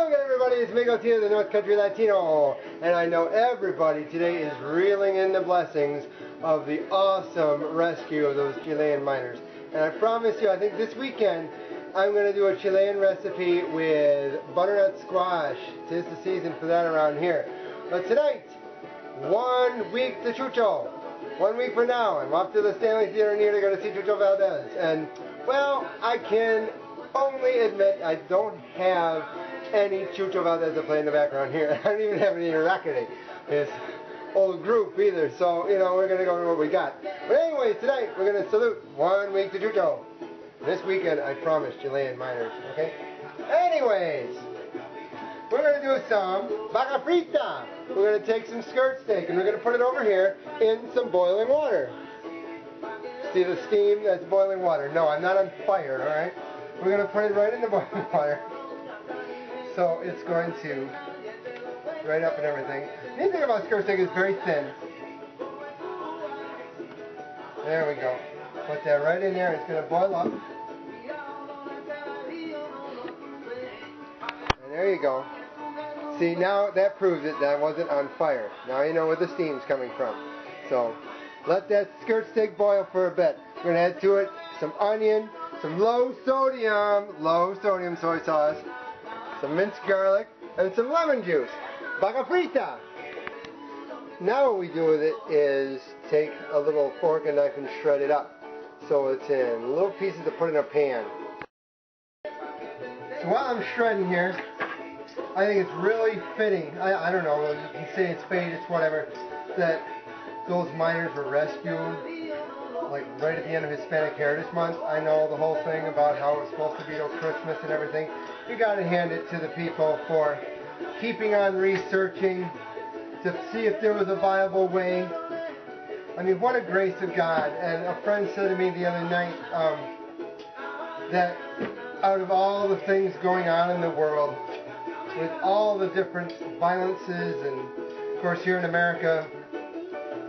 Hello again, everybody. It's Migueltio, the North Country Latino, and I know everybody today is reeling in the blessings of the awesome rescue of those Chilean miners. And I promise you, I think this weekend I'm going to do a Chilean recipe with butternut squash. Tis the season for that around here. But tonight, 1 week to Chucho. 1 week from now, I'm off to the Stanley Theater near to go to see Chucho Valdez. And, well, I can only admit I don't have any Chucho Valdez to play in the background here. I don't even have any Rakete, his old group either. So, you know, we're going to go with what we got. But anyways, tonight we're going to salute 1 week to Chucho. This weekend, I promise, Chilean miners, okay? Anyways, we're going to do some Vaca Frita. We're going to take some skirt steak and we're going to put it over here in some boiling water. See the steam? That's boiling water. No, I'm not on fire, alright? We're going to put it right in the boiling water. So it's going to right up and everything. The neat thing about skirt steak is very thin. There we go. Put that right in there. It's going to boil up. And there you go. See, now that proves it that wasn't on fire. Now you know where the steam's coming from. So let that skirt steak boil for a bit. We're going to add to it some onion, some low sodium soy sauce, some minced garlic, and some lemon juice. Vaca Frita! Now what we do with it is take a little fork and knife and shred it up. So it's in little pieces to put in a pan. So while I'm shredding here, I think it's really fitting, I don't know, you can say it's fate, it's whatever, that those miners were rescued like right at the end of Hispanic Heritage Month. I know the whole thing about how it's supposed to be till Christmas and everything. You got to hand it to the people for keeping on researching to see if there was a viable way. I mean, what a grace of God. And a friend said to me the other night that out of all the things going on in the world, with all the different violences, and of course here in America,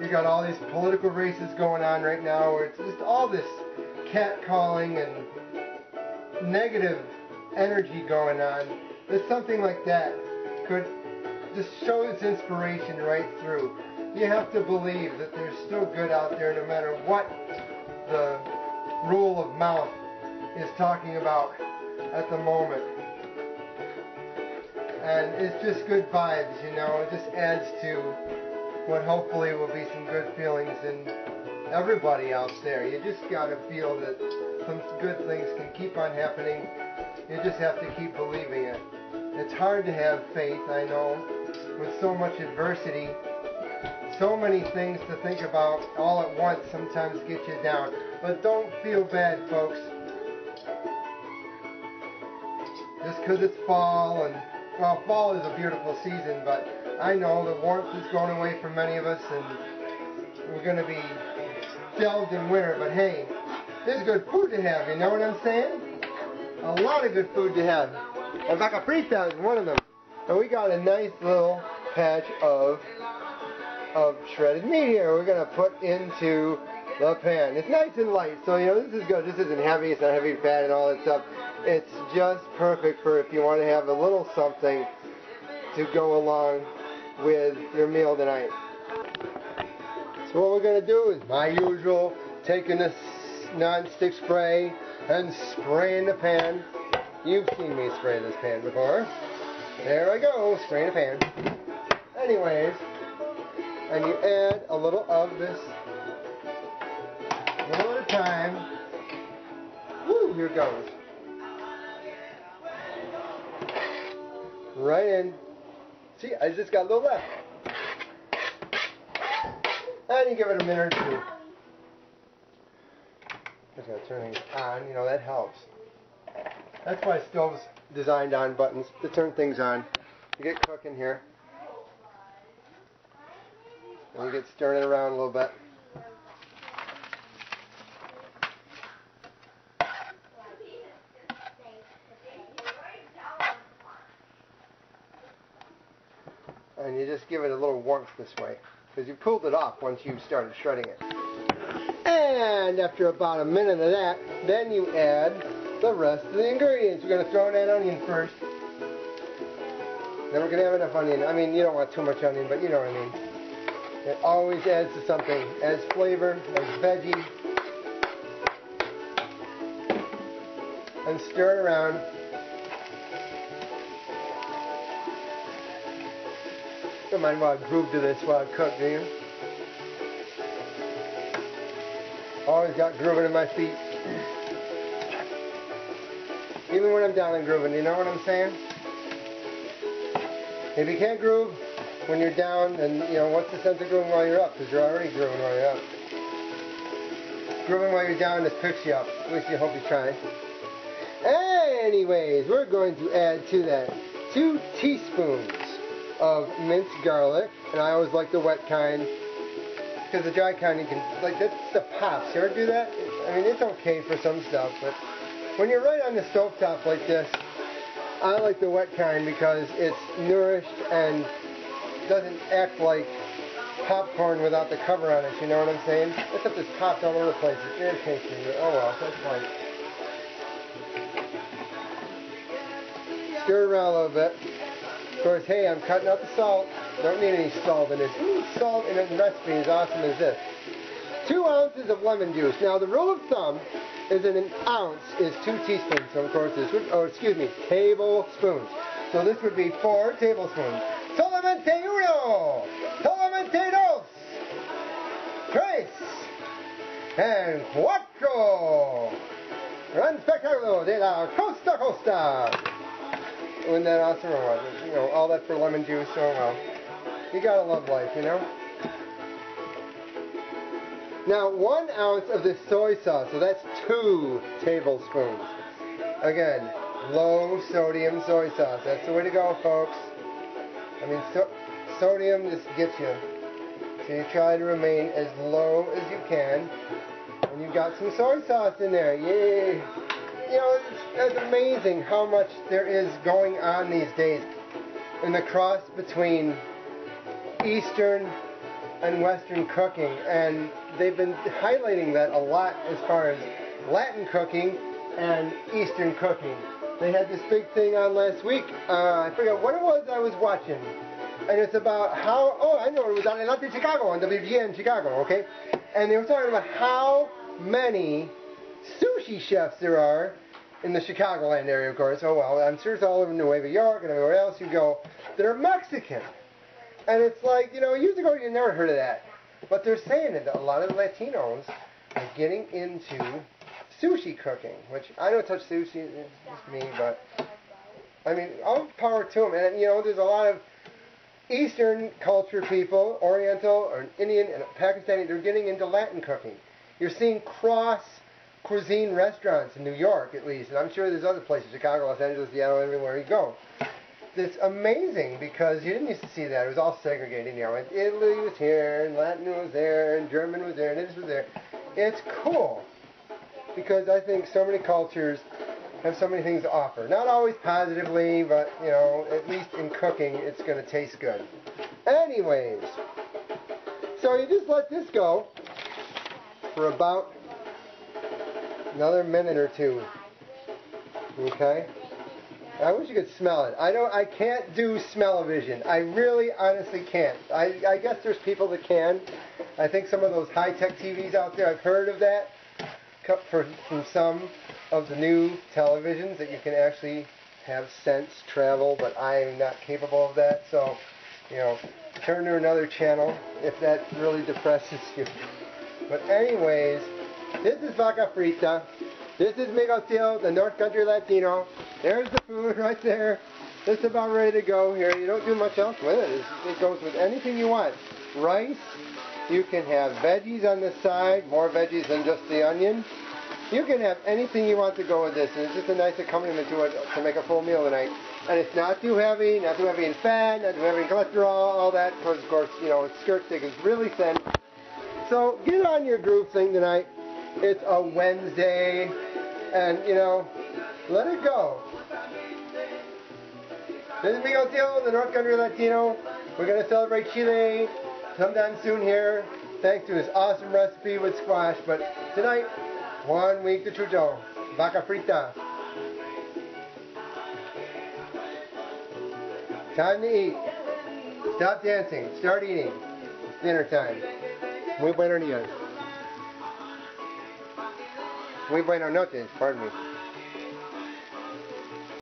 you got all these political races going on right now where it's just all this catcalling and negative energy going on. There's something like that could just show its inspiration right through. You have to believe that there's still good out there no matter what the rule of mouth is talking about at the moment. And it's just good vibes, you know. It just adds to what hopefully will be some good feelings in everybody out there. You just got to feel that some good things can keep on happening. You just have to keep believing it. It's hard to have faith, I know, with so much adversity. So many things to think about all at once sometimes get you down. But don't feel bad, folks. Just because it's fall, and well, fall is a beautiful season, but I know the warmth is going away from many of us, and we're going to be delved in winter. But hey, there's good food to have, you know what I'm saying? A lot of good food to have. And Vaca Frita is one of them. And we got a nice little patch of shredded meat here we're going to put into the pan. It's nice and light, so you know this is good. This isn't heavy, it's not heavy fat and all that stuff. It's just perfect for if you want to have a little something to go along with your meal tonight. So what we're going to do is my usual, taking this non-stick spray and spraying the pan. You've seen me spray this pan before. There I go, spraying the pan. Anyways, and you add a little of this, a little at a time. Woo, here it goes. Right in. See, I just got a little left. And you give it a minute or two. Just gotta turn things on, you know, that helps. That's why stoves designed on buttons, to turn things on. You get cooking here. And you get stirring it around a little bit. And you just give it a little warmth this way, because you pulled it off once you started shredding it. And after about a minute of that, then you add the rest of the ingredients. We're going to throw in that onion first. Then we're going to have enough onion. I mean, you don't want too much onion, but you know what I mean. It always adds to something. Adds flavor, adds veggie. And stir it around. Don't mind while I groove to this while I cook, do you? Always got grooving in my feet. Even when I'm down and grooving, you know what I'm saying? If you can't groove when you're down, then, you know, what's the sense of grooving while you're up? Because you're already grooving while you're up. Grooving while you're down just picks you up. At least you hope you try. Anyways, we're going to add to that 2 teaspoons of minced garlic. And I always like the wet kind. Because the dry kind, you can, like, that's the pops. You ever do that? I mean, it's okay for some stuff, but when you're right on the stovetop like this, I like the wet kind because it's nourished and doesn't act like popcorn without the cover on it, you know what I'm saying? Except it's popped all over the place. It irritates me. Oh well, that's fine. Stir it around a little bit. Of course, hey, I'm cutting out the salt. Don't need any salt in this. Who needs salt in a recipe as awesome as this? 2 ounces of lemon juice. Now, the rule of thumb is that an ounce is 2 teaspoons. So, of course, this would, tablespoons. So this would be 4 tablespoons. Solamente uno, solamente dos, tres, and cuatro. Gran spectacular de la costa costa. Wasn't that awesome or what? You know, all that for lemon juice. Oh well. You gotta love life, you know? Now, 1 ounce of this soy sauce, so that's 2 tablespoons. Again, low sodium soy sauce. That's the way to go, folks. I mean, sodium just gets you. So you try to remain as low as you can. And you've got some soy sauce in there. Yay! You know, it's amazing how much there is going on these days in the cross between Eastern and Western cooking, and they've been highlighting that a lot as far as Latin cooking and Eastern cooking. They had this big thing on last week. I forget what it was I was watching, and it's about how, oh, I know, it was on Latino Chicago, on WGN Chicago, okay? And they were talking about how many sushi chefs there are in the Chicagoland area, of course. Oh well, I'm sure it's all over Nueva York and everywhere else you go that are Mexican. And it's like, you know, years ago you never heard of that. But they're saying that a lot of Latinos are getting into sushi cooking, which I don't touch sushi, it's just me, but I mean, all power to them. And, you know, there's a lot of Eastern culture people, Oriental or Indian and Pakistani, they're getting into Latin cooking. You're seeing cross-cuisine restaurants in New York, at least, and I'm sure there's other places, Chicago, Los Angeles, Seattle, everywhere you go. It's amazing because you didn't used to see that. It was all segregated, you know, and Italy was here, and Latin was there, and German was there, and this was there. It's cool because I think so many cultures have so many things to offer. Not always positively, but, you know, at least in cooking, it's going to taste good. Anyways, so you just let this go for about another minute or 2. Okay? I wish you could smell it. I can't do smell-o-vision. I really, honestly can't. I guess there's people that can. I think some of those high-tech TVs out there, I've heard of that from some of the new televisions that you can actually have sense travel, but I am not capable of that. So, you know, turn to another channel if that really depresses you. But anyways, this is Vaca Frita. This is Migueltio, the North Country Latino. There's the food right there. It's about ready to go here. You don't do much else with it. It goes with anything you want. Rice. You can have veggies on the side, more veggies than just the onion. You can have anything you want to go with this, and it's just a nice accompaniment to it to make a full meal tonight. And it's not too heavy in fat, not too heavy in cholesterol, all that, because of course, you know, its skirt stick is really thin. So get on your groove thing tonight. It's a Wednesday, and, you know, let it go. This is Migueltio, the North Country Latino. We're going to celebrate Chile sometime soon here, thanks to this awesome recipe with squash. But tonight, 1 week to chucho, Vaca Frita. Time to eat. Stop dancing. Start eating. It's dinner time. Muy buenos días. Muy buenas noches, pardon me.